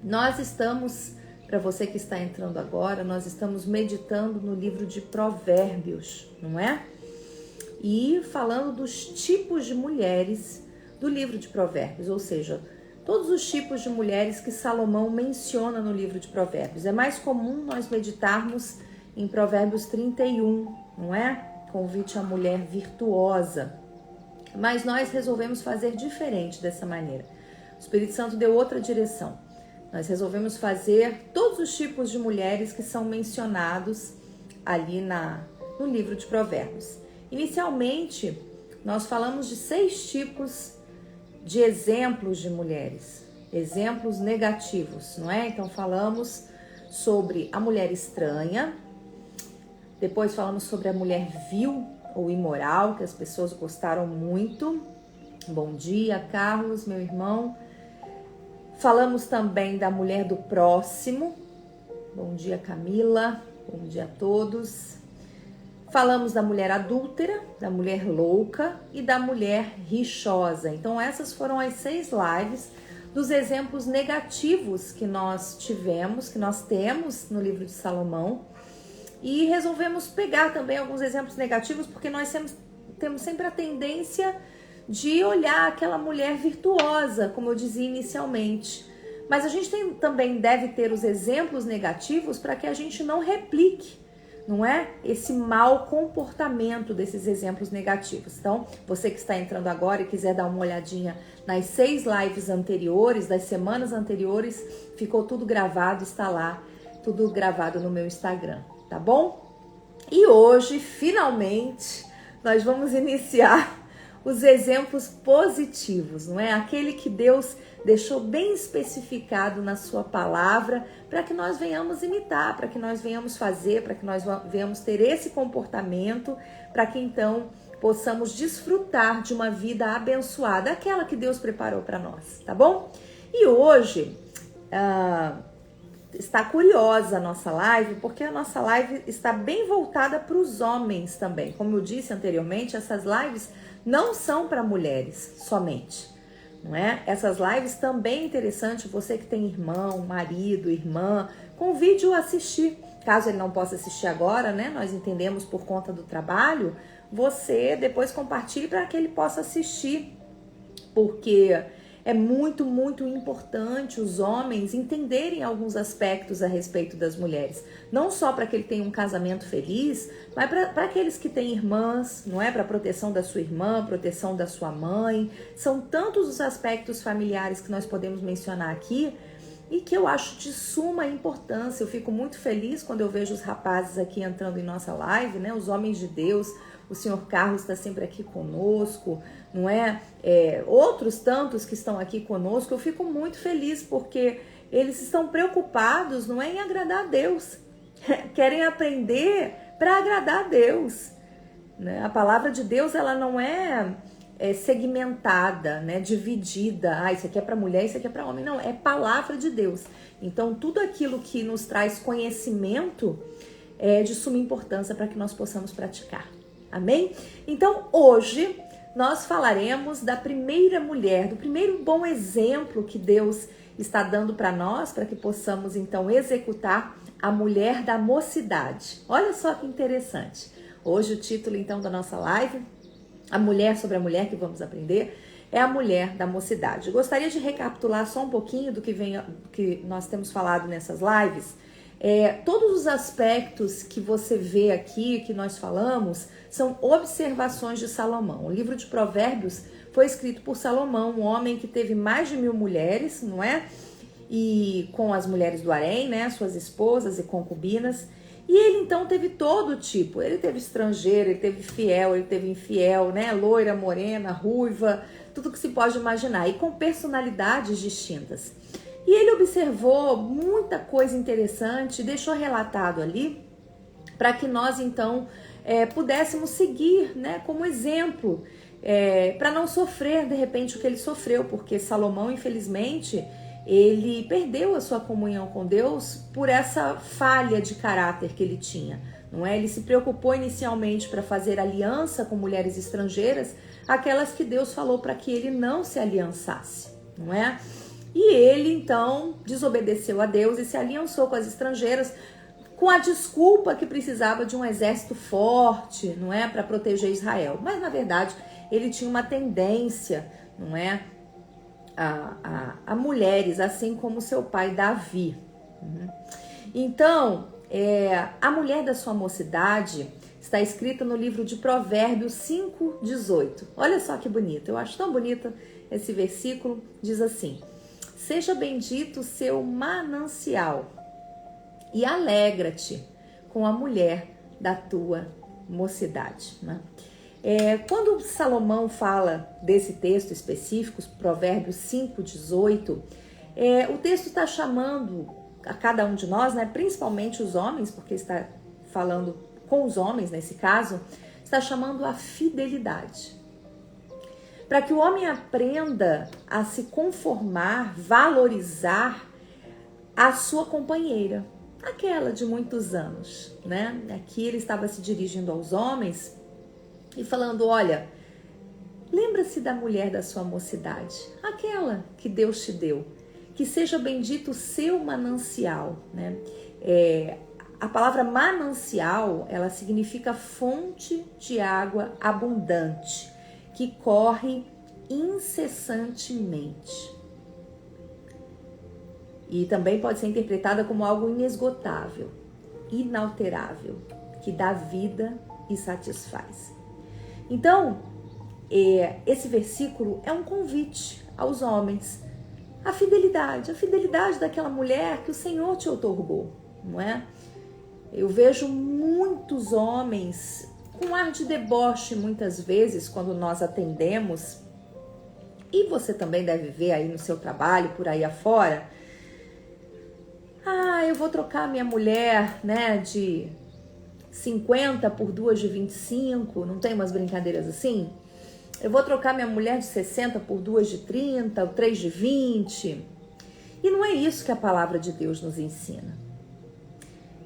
Nós estamos, para você que está entrando agora, nós estamos meditando no livro de Provérbios, não é? E falando dos tipos de mulheres do livro de Provérbios, ou seja, todos os tipos de mulheres que Salomão menciona no livro de Provérbios. É mais comum nós meditarmos em Provérbios 31, não é? Convite à mulher virtuosa. Mas nós resolvemos fazer diferente dessa maneira. O Espírito Santo deu outra direção. Nós resolvemos fazer todos os tipos de mulheres que são mencionados ali no livro de Provérbios. Inicialmente, nós falamos de 6 tipos de exemplos de mulheres, exemplos negativos, não é? Então falamos sobre a mulher estranha, depois falamos sobre a mulher vil ou imoral, que as pessoas gostaram muito. Bom dia, Carlos, meu irmão. Falamos também da mulher do próximo. Bom dia, Camila. Bom dia a todos. Falamos da mulher adúltera, da mulher louca e da mulher rixosa. Então essas foram as 6 lives dos exemplos negativos que nós tivemos, que nós temos no livro de Salomão. E resolvemos pegar também alguns exemplos negativos, porque nós temos sempre a tendência de olhar aquela mulher virtuosa, como eu dizia inicialmente. Mas a gente também deve ter os exemplos negativos para que a gente não replique, não é? Esse mau comportamento desses exemplos negativos. Então, você que está entrando agora e quiser dar uma olhadinha nas 6 lives anteriores, das semanas anteriores, ficou tudo gravado, está lá, tudo gravado no meu Instagram, tá bom? E hoje, finalmente, nós vamos iniciar os exemplos positivos, não é? Aquele que Deus deixou bem especificado na sua palavra para que nós venhamos imitar, para que nós venhamos fazer, para que nós venhamos ter esse comportamento, para que então possamos desfrutar de uma vida abençoada, aquela que Deus preparou para nós, tá bom? E hoje está curiosa a nossa live, porque a nossa live está bem voltada para os homens também. Como eu disse anteriormente, essas lives não são para mulheres somente, não é? Essas lives também é interessante, você que tem irmão, marido, irmã, convide-o a assistir. Caso ele não possa assistir agora, né? Nós entendemos por conta do trabalho, você depois compartilhe para que ele possa assistir, porque é muito, muito importante os homens entenderem alguns aspectos a respeito das mulheres. Não só para que ele tenha um casamento feliz, mas para aqueles que têm irmãs, não é? Para a proteção da sua irmã, proteção da sua mãe. São tantos os aspectos familiares que nós podemos mencionar aqui e que eu acho de suma importância. Eu fico muito feliz quando eu vejo os rapazes aqui entrando em nossa live, né? Os homens de Deus. O senhor Carlos está sempre aqui conosco, não é? Outros tantos que estão aqui conosco, eu fico muito feliz porque eles estão preocupados, não é, em agradar a Deus. Querem aprender para agradar a Deus, né? A palavra de Deus, ela não é segmentada, né? Dividida. Isso aqui é para mulher, isso aqui é para homem. Não, é palavra de Deus. Então, tudo aquilo que nos traz conhecimento é de suma importância para que nós possamos praticar. Amém? Então, hoje nós falaremos da primeira mulher, do primeiro bom exemplo que Deus está dando para nós, para que possamos então executar a mulher da mocidade. Olha só que interessante. Hoje o título então da nossa live, a mulher sobre a mulher que vamos aprender, é a mulher da mocidade. Eu gostaria de recapitular só um pouquinho do que nós temos falado nessas lives. Todos os aspectos que você vê aqui, que nós falamos, são observações de Salomão. O livro de Provérbios foi escrito por Salomão, um homem que teve mais de 1000 mulheres, não é? E com as mulheres do harém, né? Suas esposas e concubinas. E ele então teve todo tipo. Ele teve estrangeiro, ele teve fiel, ele teve infiel, né? Loira, morena, ruiva, tudo que se pode imaginar. E com personalidades distintas. E ele observou muita coisa interessante, deixou relatado ali, para que nós então pudéssemos seguir, né, como exemplo, para não sofrer de repente o que ele sofreu, porque Salomão, infelizmente, ele perdeu a sua comunhão com Deus por essa falha de caráter que ele tinha, não é? Ele se preocupou inicialmente para fazer aliança com mulheres estrangeiras, aquelas que Deus falou para que ele não se aliançasse, não é? E ele, então, desobedeceu a Deus e se aliançou com as estrangeiras com a desculpa que precisava de um exército forte, não é, para proteger Israel. Mas, na verdade, ele tinha uma tendência, não é, a mulheres, assim como seu pai Davi. Então, a mulher da sua mocidade está escrita no livro de Provérbios 5:18. Olha só que bonito, eu acho tão bonito esse versículo. Diz assim: seja bendito o seu manancial e alegra-te com a mulher da tua mocidade. Né? Quando Salomão fala desse texto específico, Provérbios 5:18, o texto está chamando a cada um de nós, né, principalmente os homens, porque está falando com os homens nesse caso, está chamando a fidelidade. Para que o homem aprenda a se conformar, valorizar a sua companheira, aquela de muitos anos, né? Aqui ele estava se dirigindo aos homens e falando: olha, lembra-se da mulher da sua mocidade, aquela que Deus te deu, que seja bendito o seu manancial, né? A palavra manancial, ela significa fonte de água abundante, que corre incessantemente. E também pode ser interpretada como algo inesgotável, inalterável, que dá vida e satisfaz. Então, esse versículo é um convite aos homens, a fidelidade daquela mulher que o Senhor te outorgou, não é? Eu vejo muitos homens com ar de deboche muitas vezes quando nós atendemos, e você também deve ver aí no seu trabalho, por aí afora. Eu vou trocar minha mulher, né, de 50 por duas de 25, não tem umas brincadeiras assim? Eu vou trocar minha mulher de 60 por duas de 30, ou 3 de 20. E não é isso que a palavra de Deus nos ensina.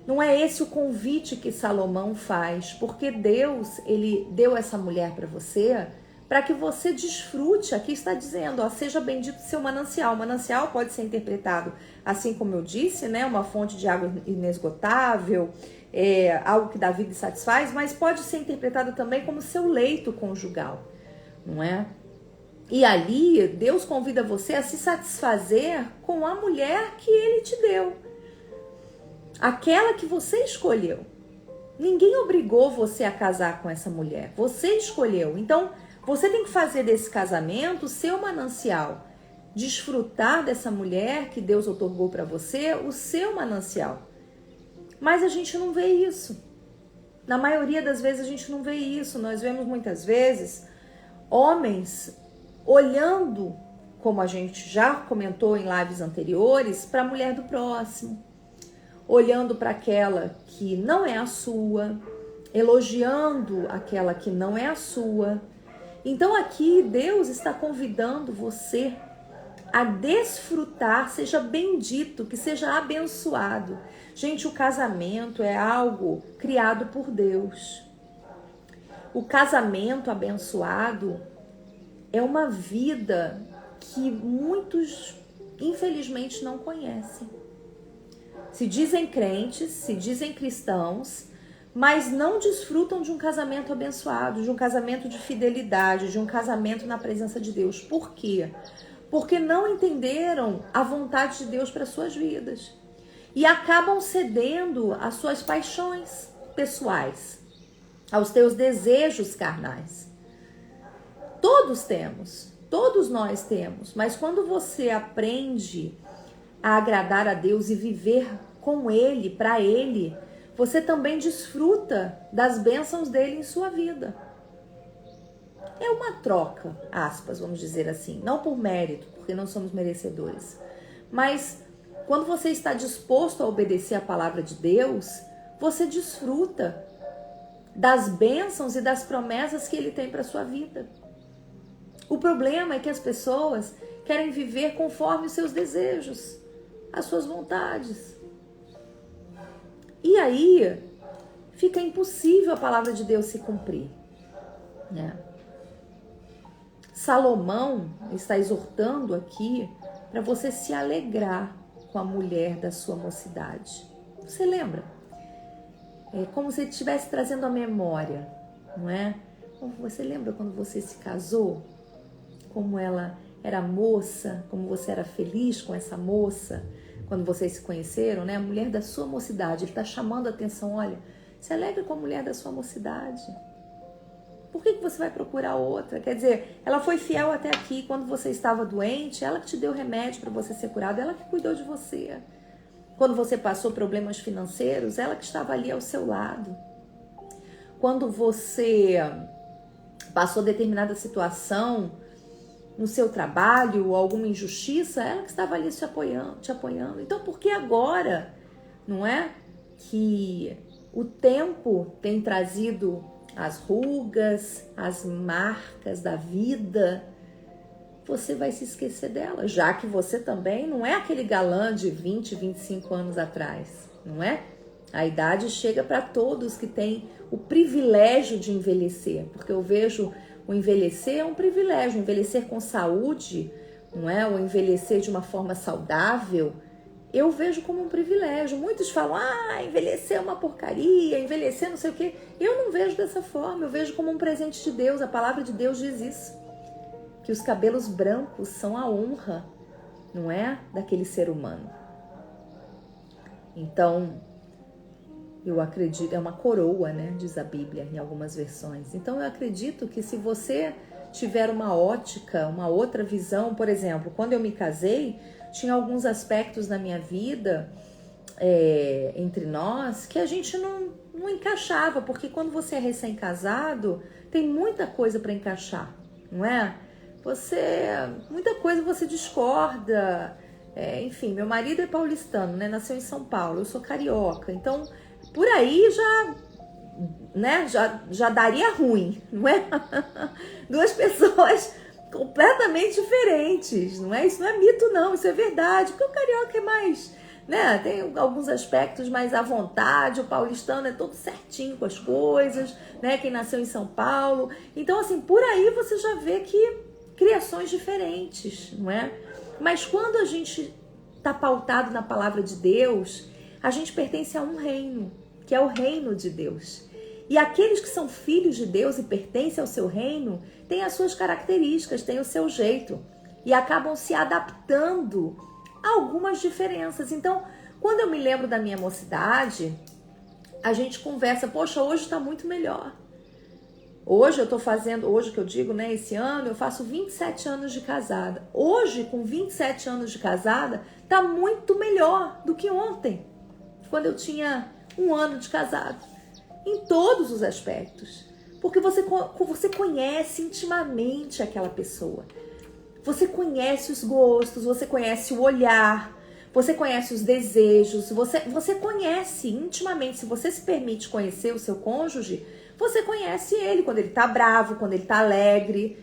Não é esse o convite que Salomão faz, porque Deus, ele deu essa mulher para você, para que você desfrute. Aqui está dizendo, ó, seja bendito o seu manancial. O manancial pode ser interpretado, assim como eu disse, né, uma fonte de água inesgotável, algo que dá vida e satisfaz, mas pode ser interpretado também como seu leito conjugal, não é? E ali, Deus convida você a se satisfazer com a mulher que ele te deu. Aquela que você escolheu. Ninguém obrigou você a casar com essa mulher. Você escolheu. Então, você tem que fazer desse casamento o seu manancial. Desfrutar dessa mulher que Deus outorgou para você, o seu manancial. Mas a gente não vê isso. Na maioria das vezes a gente não vê isso. Nós vemos muitas vezes homens olhando, como a gente já comentou em lives anteriores, para a mulher do próximo. Olhando para aquela que não é a sua, elogiando aquela que não é a sua. Então aqui Deus está convidando você a desfrutar, seja bendito, que seja abençoado. Gente, o casamento é algo criado por Deus. O casamento abençoado é uma vida que muitos, infelizmente, não conhecem. Se dizem crentes, se dizem cristãos, mas não desfrutam de um casamento abençoado, de um casamento de fidelidade, de um casamento na presença de Deus. Por quê? Porque não entenderam a vontade de Deus para suas vidas. E acabam cedendo às suas paixões pessoais, aos teus desejos carnais. Todos temos, todos nós temos, mas quando você aprende a agradar a Deus e viver com Ele, para Ele, você também desfruta das bênçãos dele em sua vida. É uma troca, aspas, vamos dizer assim, não por mérito, porque não somos merecedores, mas quando você está disposto a obedecer a palavra de Deus, você desfruta das bênçãos e das promessas que Ele tem para sua vida. O problema é que as pessoas querem viver conforme os seus desejos, as suas vontades. E aí fica impossível a palavra de Deus se cumprir, né? Salomão está exortando aqui para você se alegrar com a mulher da sua mocidade. Você lembra? É como se ele estivesse trazendo a memória, não é? Você lembra quando você se casou? Como ela era moça, como você era feliz com essa moça, quando vocês se conheceram, né? A mulher da sua mocidade, ele está chamando a atenção, olha, se alegre com a mulher da sua mocidade. Por que você vai procurar outra? Quer dizer, ela foi fiel até aqui, quando você estava doente, ela que te deu remédio para você ser curado, ela que cuidou de você. Quando você passou problemas financeiros, ela que estava ali ao seu lado. Quando você passou determinada situação no seu trabalho, ou alguma injustiça, ela que estava ali te apoiando. Então, por que agora, não é, que o tempo tem trazido as rugas, as marcas da vida, você vai se esquecer dela, já que você também não é aquele galã de 20, 25 anos atrás, não é? A idade chega para todos que têm o privilégio de envelhecer, porque eu vejo o envelhecer é um privilégio, envelhecer com saúde, não é? Ou envelhecer de uma forma saudável, eu vejo como um privilégio. Muitos falam, envelhecer é uma porcaria, envelhecer não sei o quê. Eu não vejo dessa forma, eu vejo como um presente de Deus. A palavra de Deus diz isso, que os cabelos brancos são a honra, não é? Daquele ser humano. Então, eu acredito, é uma coroa, né? Diz a Bíblia em algumas versões. Então, eu acredito que se você tiver uma ótica, uma outra visão, por exemplo, quando eu me casei, tinha alguns aspectos na minha vida, entre nós, que a gente não encaixava, porque quando você é recém-casado, tem muita coisa para encaixar, não é? Muita coisa você discorda, enfim, meu marido é paulistano, né? Nasceu em São Paulo, eu sou carioca, então por aí já daria ruim, não é? Duas pessoas completamente diferentes, não é? Isso não é mito não, isso é verdade, porque o carioca é mais, né? Tem alguns aspectos mais à vontade, o paulistano é todo certinho com as coisas, né? Quem nasceu em São Paulo, então assim, por aí você já vê que criações diferentes, não é? Mas quando a gente está pautado na palavra de Deus, a gente pertence a um reino, que é o reino de Deus. E aqueles que são filhos de Deus e pertencem ao seu reino, têm as suas características, têm o seu jeito e acabam se adaptando a algumas diferenças. Então, quando eu me lembro da minha mocidade, a gente conversa, poxa, hoje está muito melhor. Hoje eu tô fazendo, hoje que eu digo, né, esse ano eu faço 27 anos de casada. Hoje, com 27 anos de casada, tá muito melhor do que ontem, quando eu tinha 1 ano de casado. Em todos os aspectos. Porque você conhece intimamente aquela pessoa. Você conhece os gostos, você conhece o olhar, você conhece os desejos, você conhece intimamente. Se você se permite conhecer o seu cônjuge, você conhece ele quando ele tá bravo, quando ele tá alegre,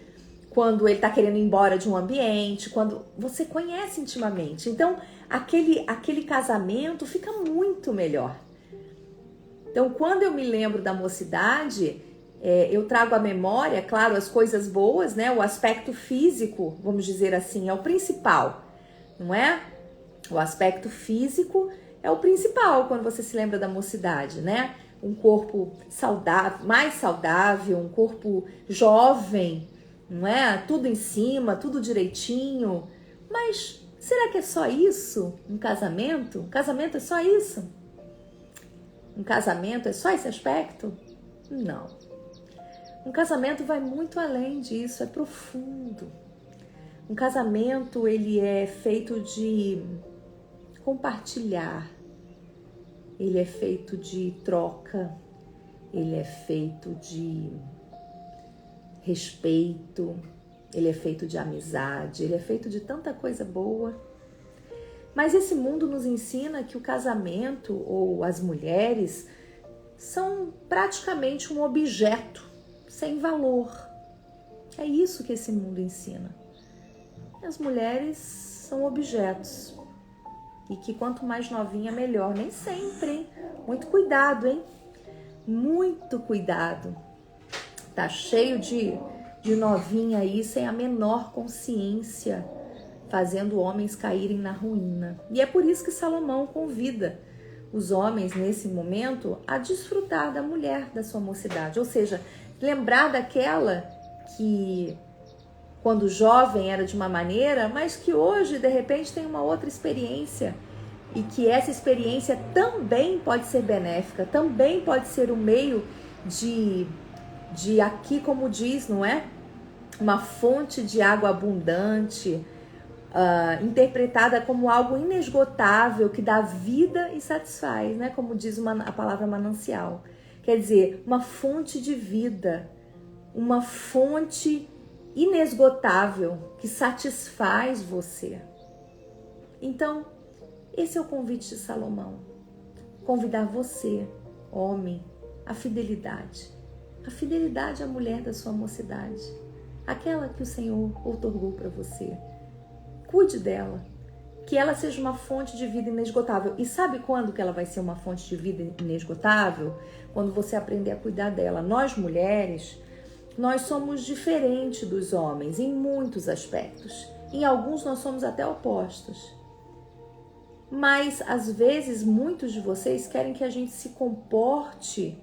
quando ele tá querendo ir embora de um ambiente, quando você conhece intimamente. Então, aquele casamento fica muito melhor. Então, quando eu me lembro da mocidade, eu trago à memória, claro, as coisas boas, né? O aspecto físico, vamos dizer assim, é o principal, não é? O aspecto físico é o principal quando você se lembra da mocidade, né? Um corpo saudável, mais saudável, um corpo jovem, não é? Tudo em cima, tudo direitinho. Mas será que é só isso? Um casamento? Um casamento é só isso? Um casamento é só esse aspecto? Não. Um casamento vai muito além disso, é profundo. Um casamento, ele é feito de compartilhar, ele é feito de troca, ele é feito de respeito, ele é feito de amizade, ele é feito de tanta coisa boa. Mas esse mundo nos ensina que o casamento ou as mulheres são praticamente um objeto sem valor. É isso que esse mundo ensina. As mulheres são objetos e que quanto mais novinha, melhor. Nem sempre, hein? Muito cuidado, hein? Muito cuidado. Tá cheio de novinha aí sem a menor consciência, fazendo homens caírem na ruína. E é por isso que Salomão convida os homens nesse momento a desfrutar da mulher da sua mocidade, ou seja, lembrar daquela que quando jovem era de uma maneira, mas que hoje de repente tem uma outra experiência e que essa experiência também pode ser benéfica, também pode ser um meio de aqui, como diz, não é? Uma fonte de água abundante, interpretada como algo inesgotável, que dá vida e satisfaz, né? Como diz a palavra manancial. Quer dizer, uma fonte de vida, uma fonte inesgotável que satisfaz você. Então, esse é o convite de Salomão. Convidar você, homem, à fidelidade. A fidelidade à mulher da sua mocidade. Aquela que o Senhor outorgou para você. Cuide dela. Que ela seja uma fonte de vida inesgotável. E sabe quando que ela vai ser uma fonte de vida inesgotável? Quando você aprender a cuidar dela. Nós, mulheres, nós somos diferentes dos homens em muitos aspectos. Em alguns nós somos até opostos. Mas, às vezes, muitos de vocês querem que a gente se comporte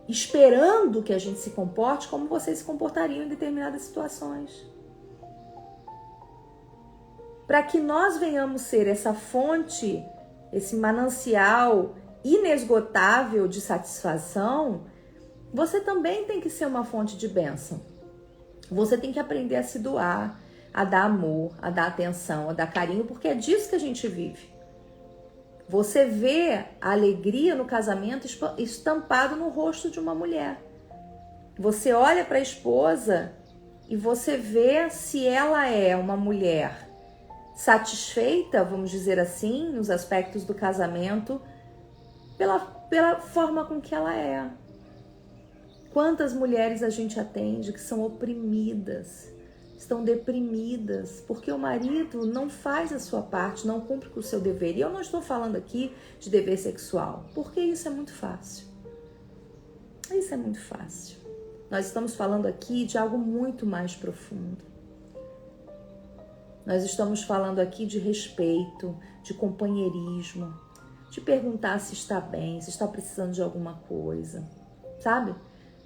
esperando que a gente se comporte como vocês se comportariam em determinadas situações. Para que nós venhamos ser essa fonte, esse manancial inesgotável de satisfação, você também tem que ser uma fonte de bênção. Você tem que aprender a se doar, a dar amor, a dar atenção, a dar carinho, porque é disso que a gente vive. Você vê a alegria no casamento estampado no rosto de uma mulher. Você olha para a esposa e você vê se ela é uma mulher satisfeita, vamos dizer assim, nos aspectos do casamento, pela forma com que ela é. Quantas mulheres a gente atende que são oprimidas, estão deprimidas, porque o marido não faz a sua parte, não cumpre com o seu dever. E eu não estou falando aqui de dever sexual, porque isso é muito fácil. Isso é muito fácil. Nós estamos falando aqui de algo muito mais profundo. Nós estamos falando aqui de respeito, de companheirismo, de perguntar se está bem, se está precisando de alguma coisa, sabe?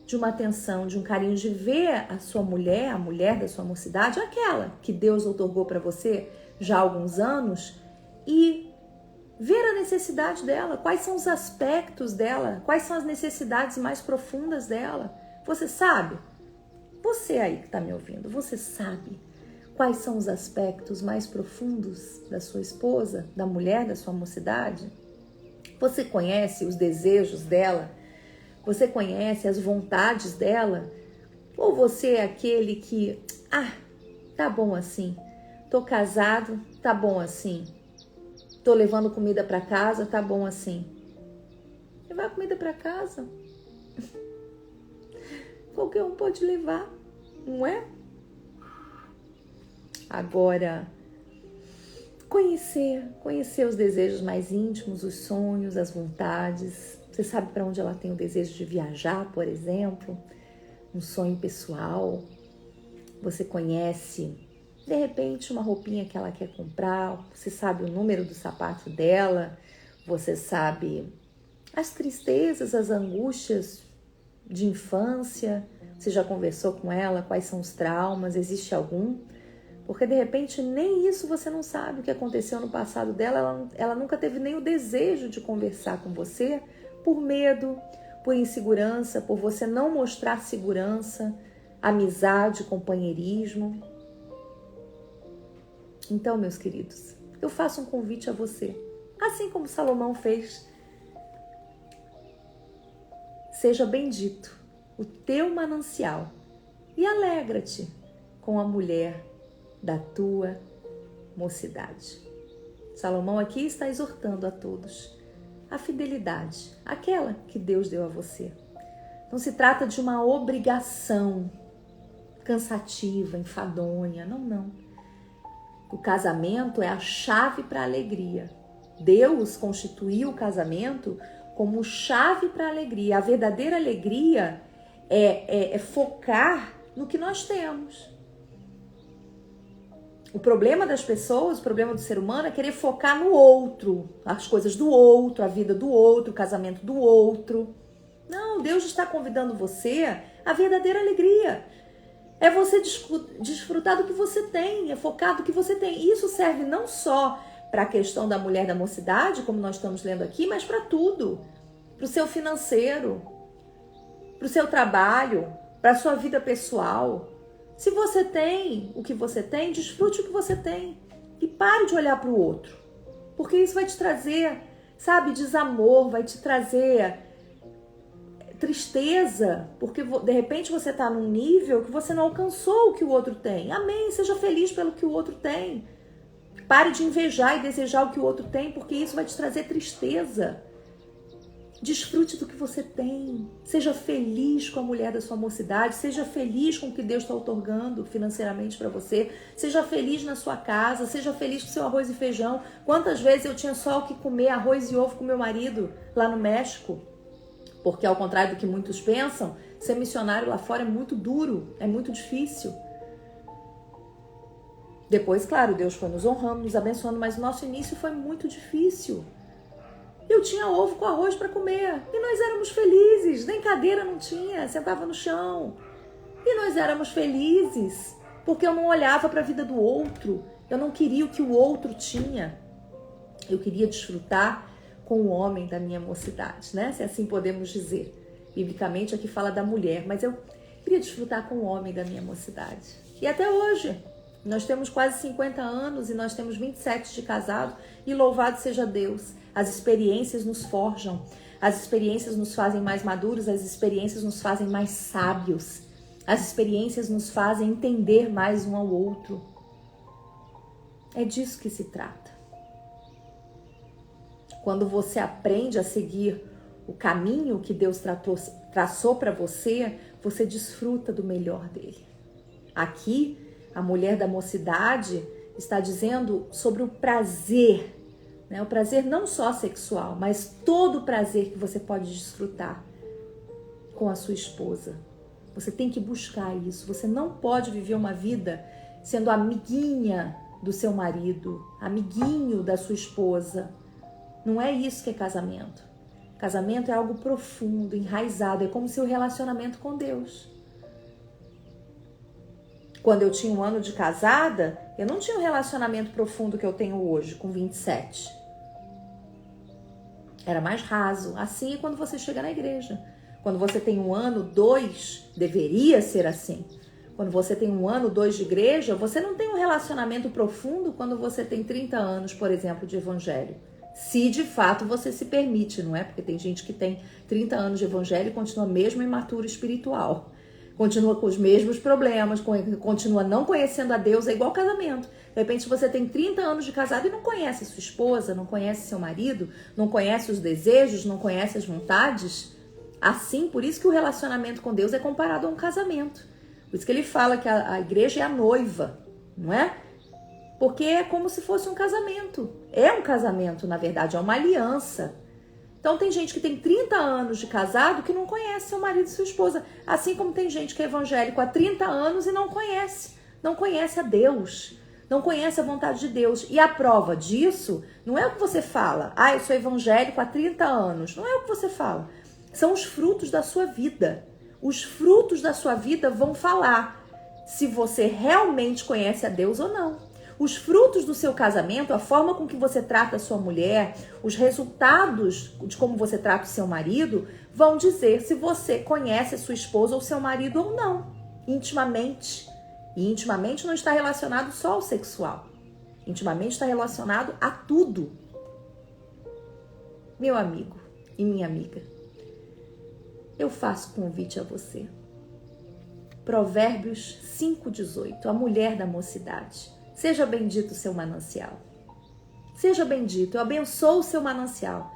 De uma atenção, de um carinho, de ver a sua mulher, a mulher da sua mocidade, aquela que Deus outorgou para você já há alguns anos, e ver a necessidade dela, quais são os aspectos dela, quais são as necessidades mais profundas dela. Você sabe? Você aí que está me ouvindo, você sabe quais são os aspectos mais profundos da sua esposa, da mulher da sua mocidade? Você conhece os desejos dela? Você conhece as vontades dela? Ou você é aquele que, tá bom assim, tô casado, tá bom assim, tô levando comida para casa, tá bom assim. Levar comida para casa? Qualquer um pode levar, não é? Agora, conhecer os desejos mais íntimos, os sonhos, as vontades. Você sabe para onde ela tem o desejo de viajar, por exemplo? Um sonho pessoal. Você conhece, de repente, uma roupinha que ela quer comprar. Você sabe o número do sapato dela. Você sabe as tristezas, as angústias de infância. Você já conversou com ela? Quais são os traumas? Existe algum? Porque, de repente, nem isso você não sabe o que aconteceu no passado dela. Ela nunca teve nem o desejo de conversar com você por medo, por insegurança, por você não mostrar segurança, amizade, companheirismo. Então, meus queridos, eu faço um convite a você, assim como Salomão fez. Seja bendito o teu manancial e alegra-te com a mulher da tua mocidade. Salomão aqui está exortando a todos a fidelidade, aquela que Deus deu a você. Não se trata de uma obrigação cansativa, enfadonha, não. O casamento é a chave para a alegria. Deus constituiu o casamento como chave para a alegria. A verdadeira alegria é focar no que nós temos. O problema das pessoas, o problema do ser humano é querer focar no outro, as coisas do outro, a vida do outro, o casamento do outro. Não, Deus está convidando você à verdadeira alegria. É você desfrutar do que você tem, é focar no que você tem. Isso serve não só para a questão da mulher da mocidade, como nós estamos lendo aqui, mas para tudo. Para o seu financeiro, para o seu trabalho, para a sua vida pessoal. Se você tem o que você tem, desfrute o que você tem. E pare de olhar para o outro. Porque isso vai te trazer, sabe, desamor, vai te trazer tristeza. Porque de repente você está num nível que você não alcançou o que o outro tem. Amém, seja feliz pelo que o outro tem. Pare de invejar e desejar o que o outro tem, porque isso vai te trazer tristeza. Desfrute do que você tem. Seja feliz com a mulher da sua mocidade. Seja feliz com o que Deus está outorgando financeiramente para você. Seja feliz na sua casa. Seja feliz com seu arroz e feijão. Quantas vezes eu tinha só o que comer arroz e ovo com meu marido lá no México? Porque ao contrário do que muitos pensam, ser missionário lá fora é muito duro, é muito difícil. Depois, claro, Deus foi nos honrando, nos abençoando, mas o nosso início foi muito difícil. Eu tinha ovo com arroz para comer e nós éramos felizes, nem cadeira não tinha, sentava no chão. E nós éramos felizes, porque eu não olhava para a vida do outro, eu não queria o que o outro tinha. Eu queria desfrutar com o homem da minha mocidade, né? Se assim podemos dizer. Biblicamente aqui fala da mulher, mas eu queria desfrutar com o homem da minha mocidade. E até hoje, nós temos quase 50 anos e nós temos 27 de casado e louvado seja Deus. As experiências nos forjam, as experiências nos fazem mais maduros, as experiências nos fazem mais sábios, as experiências nos fazem entender mais um ao outro. É disso que se trata. Quando você aprende a seguir o caminho que Deus traçou para você, você desfruta do melhor dele. Aqui, a mulher da mocidade está dizendo sobre o prazer, né? O prazer não só sexual, mas todo o prazer que você pode desfrutar com a sua esposa. Você tem que buscar isso. Você não pode viver uma vida sendo amiguinha do seu marido, amiguinho da sua esposa. Não é isso que é casamento. Casamento é algo profundo, enraizado. É como seu relacionamento com Deus. Quando eu tinha 1 ano de casada, eu não tinha um relacionamento profundo que eu tenho hoje, com 27. Era mais raso. Assim é quando você chega na igreja. Quando você tem 1 ano, 2, deveria ser assim. Quando você tem 1 ano, 2 de igreja, você não tem um relacionamento profundo quando você tem 30 anos, por exemplo, de evangelho. Se de fato você se permite, não é? Porque tem gente que tem 30 anos de evangelho e continua mesmo imaturo espiritual. Continua com os mesmos problemas, continua não conhecendo a Deus, é igual casamento. De repente você tem 30 anos de casado e não conhece sua esposa, não conhece seu marido, não conhece os desejos, não conhece as vontades. Assim, por isso que o relacionamento com Deus é comparado a um casamento. Por isso que ele fala que a igreja é a noiva, não é? Porque é como se fosse um casamento. É um casamento, na verdade, é uma aliança. Então tem gente que tem 30 anos de casado que não conhece seu marido e sua esposa. Assim como tem gente que é evangélico há 30 anos e não conhece a Deus. Não conhece a vontade de Deus. E a prova disso não é o que você fala. Ah, eu sou evangélico há 30 anos. Não é o que você fala. São os frutos da sua vida. Os frutos da sua vida vão falar se você realmente conhece a Deus ou não. Os frutos do seu casamento, a forma com que você trata a sua mulher, os resultados de como você trata o seu marido, vão dizer se você conhece a sua esposa ou seu marido ou não, intimamente. E intimamente não está relacionado só ao sexual. Intimamente está relacionado a tudo. Meu amigo e minha amiga, eu faço convite a você. Provérbios 5,18, a mulher da mocidade. Seja bendito o seu manancial. Seja bendito, eu abençoo o seu manancial.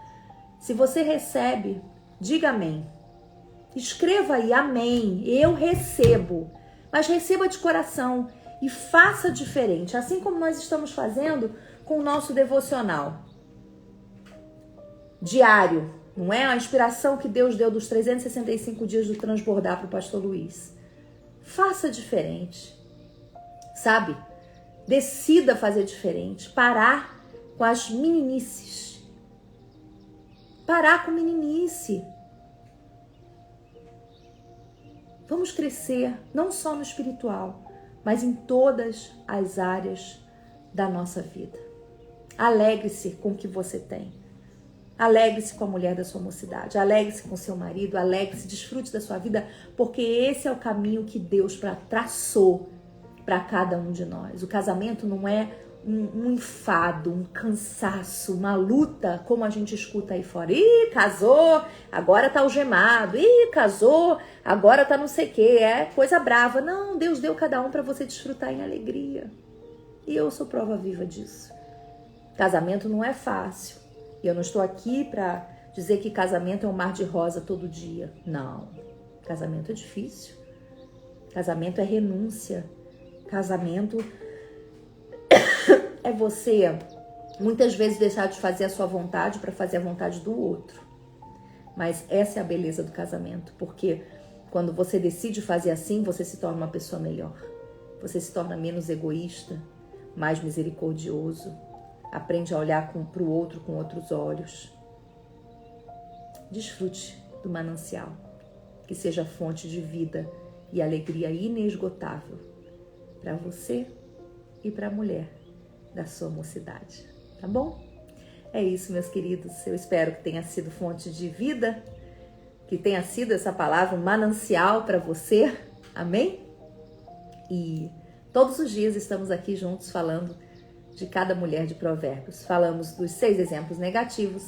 Se você recebe, diga amém. Escreva aí, amém, eu recebo. Mas receba de coração e faça diferente, assim como nós estamos fazendo com o nosso devocional diário, não é? A inspiração que Deus deu dos 365 dias do Transbordar para o pastor Luiz. Faça diferente, sabe? Decida fazer diferente. Parar com as meninices. Parar com meninice. Vamos crescer, não só no espiritual, mas em todas as áreas da nossa vida. Alegre-se com o que você tem. Alegre-se com a mulher da sua mocidade. Alegre-se com seu marido. Alegre-se, desfrute da sua vida, porque esse é o caminho que Deus traçou para cada um de nós. O casamento não é um enfado, um cansaço, uma luta, como a gente escuta aí fora. Ih, casou, agora tá algemado. Ih, casou, agora tá não sei o que. É coisa brava. Não, Deus deu cada um para você desfrutar em alegria. E eu sou prova viva disso. Casamento não é fácil. E eu não estou aqui para dizer que casamento é um mar de rosa todo dia. Não. Casamento é difícil. Casamento é renúncia. Casamento é você muitas vezes deixar de fazer a sua vontade para fazer a vontade do outro. Mas essa é a beleza do casamento, porque quando você decide fazer assim, você se torna uma pessoa melhor. Você se torna menos egoísta, mais misericordioso, aprende a olhar para o outro com outros olhos. Desfrute do manancial, que seja fonte de vida e alegria inesgotável para você e para a mulher da sua mocidade, tá bom? É isso, meus queridos. Eu espero que tenha sido fonte de vida, que tenha sido essa palavra um manancial para você, amém? E todos os dias estamos aqui juntos falando de cada mulher de Provérbios. Falamos dos 6 exemplos negativos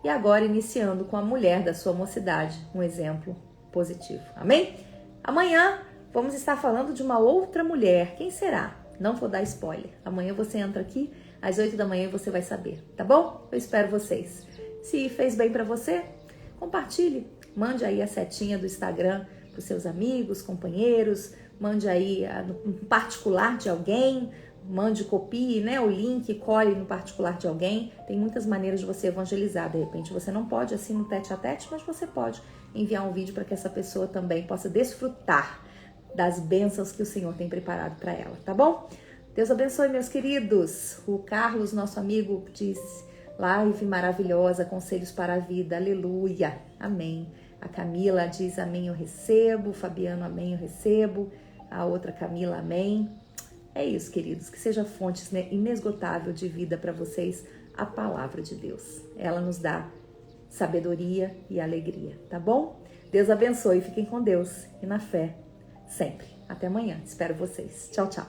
e agora iniciando com a mulher da sua mocidade, um exemplo positivo, amém? Amanhã vamos estar falando de uma outra mulher. Quem será? Não vou dar spoiler. Amanhã você entra aqui às 8 da manhã e você vai saber, tá bom? Eu espero vocês. Se fez bem para você, compartilhe. Mande aí a setinha do Instagram para os seus amigos, companheiros. Mande aí no particular de alguém. Mande, copie, né, o link, colhe no particular de alguém. Tem muitas maneiras de você evangelizar. De repente você não pode assim no tete a tete, mas você pode enviar um vídeo para que essa pessoa também possa desfrutar das bênçãos que o Senhor tem preparado para ela, tá bom? Deus abençoe, meus queridos. O Carlos, nosso amigo, diz: live maravilhosa, conselhos para a vida, aleluia, amém. A Camila diz: amém, eu recebo. O Fabiano: amém, eu recebo. A outra Camila: amém. É isso, queridos, que seja fonte inesgotável de vida para vocês a palavra de Deus. Ela nos dá sabedoria e alegria, tá bom? Deus abençoe, fiquem com Deus e na fé sempre. Até amanhã, espero vocês. Tchau, tchau.